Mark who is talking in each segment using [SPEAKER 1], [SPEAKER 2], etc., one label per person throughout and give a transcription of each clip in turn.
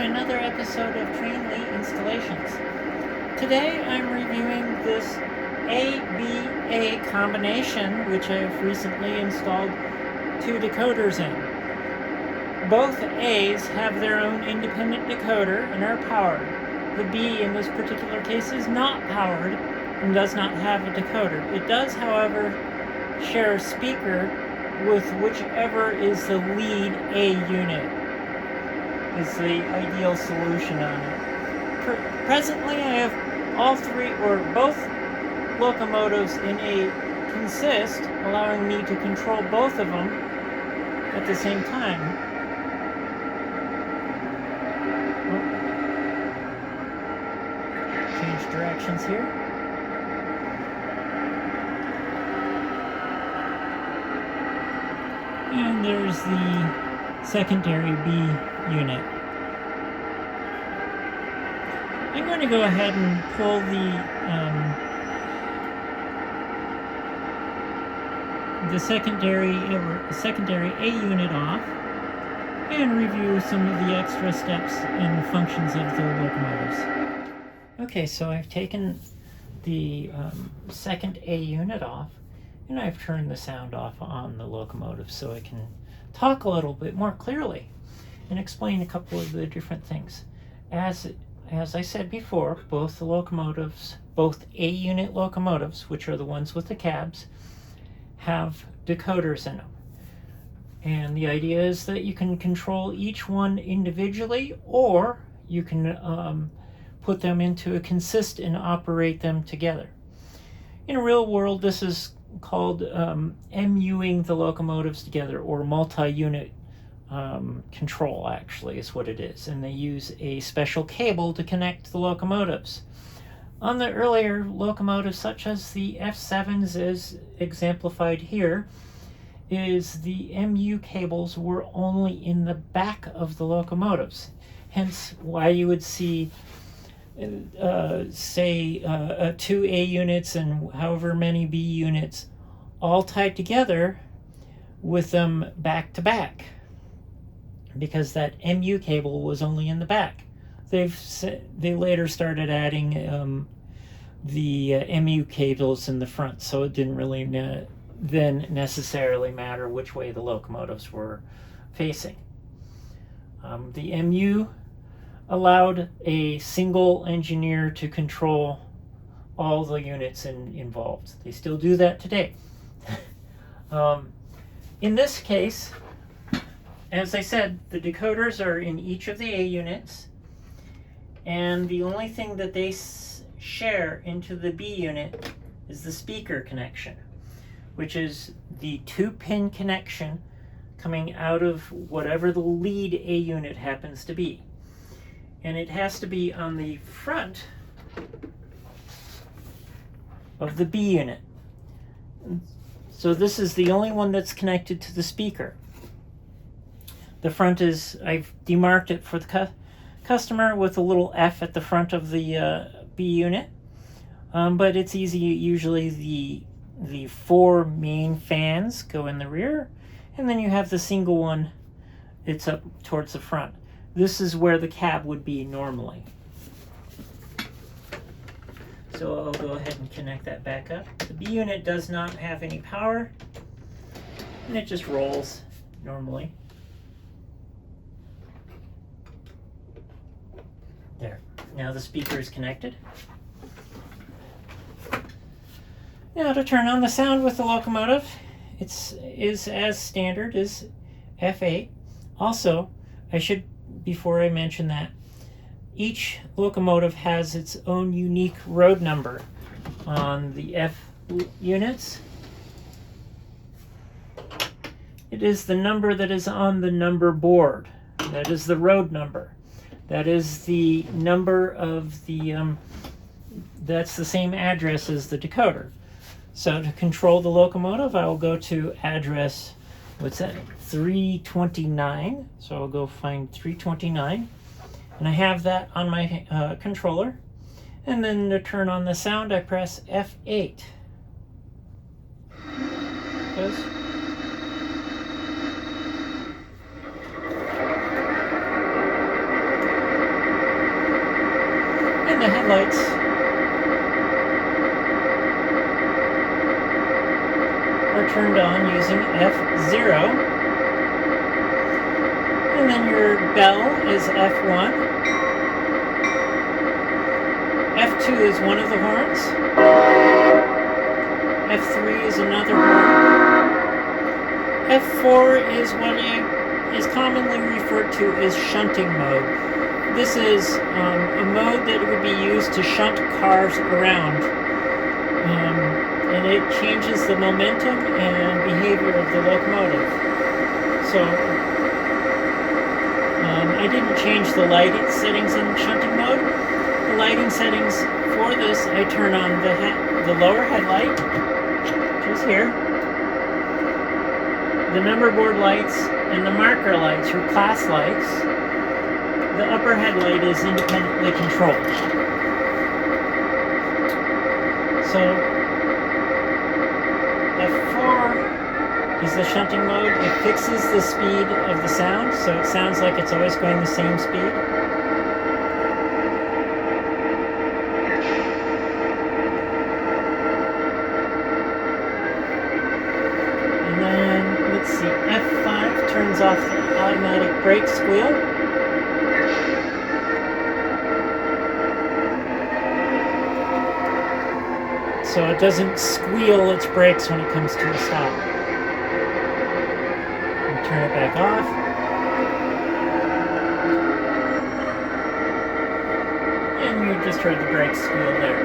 [SPEAKER 1] another episode of Trainly Installations. Today I'm reviewing this A-B-A combination which I've recently installed 2 decoders in. Both A's have their own independent decoder and are powered. The B in this particular case is not powered and does not have a decoder. It does, however, share a speaker with whichever is the lead A unit. Is the ideal solution on it. Presently I have all 3 or both locomotives in a consist, allowing me to control both of them at the same time. Change directions here. And there's the secondary B unit. I'm going to go ahead and pull the secondary A unit off and review some of the extra steps and functions of the locomotives. Okay, so I've taken the second A unit off and I've turned the sound off on the locomotive so I can talk a little bit more clearly and explain a couple of the different things. As I said before, both the locomotives, both A unit locomotives, which are the ones with the cabs, have decoders in them. And the idea is that you can control each one individually, or you can put them into a consist and operate them together. In a real world, this is called MUing the locomotives together, or multi-unit control, actually, is what it is. And they use a special cable to connect the locomotives. On the earlier locomotives, such as the F7s as exemplified here, is the MU cables were only in the back of the locomotives. Hence why you would see say 2 A units and however many B units all tied together with them back to back, because that MU cable was only in the back. They later started adding the MU cables in the front, so it didn't really then necessarily matter which way the locomotives were facing. The MU allowed a single engineer to control all the units involved. They still do that today. In this case, as I said, the decoders are in each of the A units, and the only thing that they share into the B unit is the speaker connection, which is the 2-pin connection coming out of whatever the lead A unit happens to be. And it has to be on the front of the B unit. So this is the only one that's connected to the speaker. The front is, I've demarked it for the customer with a little F at the front of the B unit. But it's easy. Usually the 4 main fans go in the rear, and then you have the single one. It's up towards the front. This is where the cab would be normally. So I'll go ahead and connect that back up. The B unit does not have any power, and it just rolls normally. There. Now the speaker is connected. Now to turn on the sound with the locomotive, is as standard as F8. Also, before I mention that, each locomotive has its own unique road number. On the F units, it is the number that is on the number board. That is the road number. That is the number of the, that's the same address as the decoder. So to control the locomotive, I will go to address, what's that, 329. So I'll go find 329. And I have that on my controller. And then to turn on the sound, I press F8. Goes. the headlights are turned on using F0. And then your bell is F1. F2 is one of the horns. F3 is another horn. F4 is what is commonly referred to as shunting mode. This is a mode that would be used to shunt cars around. And it changes the momentum and behavior of the locomotive. So I didn't change the lighting settings in shunting mode. The lighting settings for this, I turn on the lower headlight, which is here, the number board lights, and the marker lights, or class lights. The upper headlight is independently controlled. So F4 is the shunting mode. It fixes the speed of the sound, so it sounds like it's always going the same speed. And then, let's see, F5 turns off the automatic brake squeal. So it doesn't squeal its brakes when it comes to a stop. And turn it back off. And you just heard the brakes squeal there.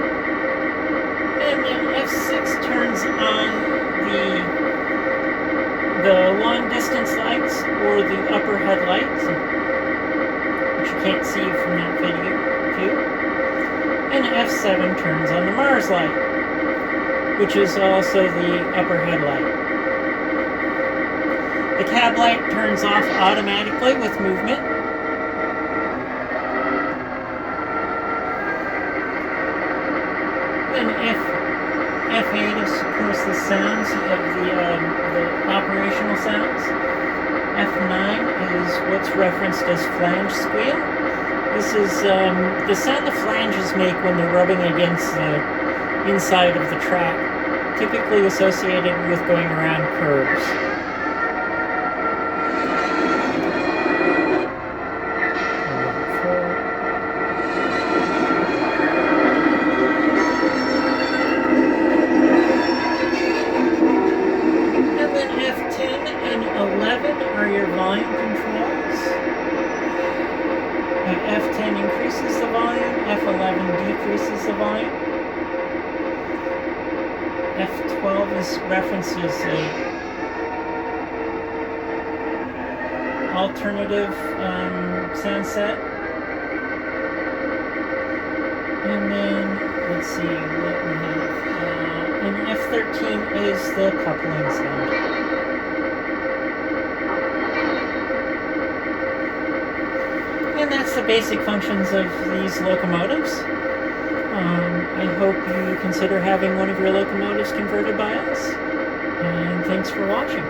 [SPEAKER 1] And then F6 turns on the long distance lights or the upper headlights, which you can't see from that video view. And F7 turns on the Mars light, which is also the upper headlight. The cab light turns off automatically with movement. Then F8 is, of course, the sounds of the operational sounds. F9 is what's referenced as flange squeal. This is the sound the flanges make when they're rubbing against the inside of the track, typically associated with going around curves. And then F10 and 11 are your volume controls. F10 increases the volume, F11 decreases the volume. F12 is references a alternative sound set. And then, let's see what we have. And F13 is the coupling sound. And that's the basic functions of these locomotives. I hope you consider having one of your locomotives converted by us, and thanks for watching.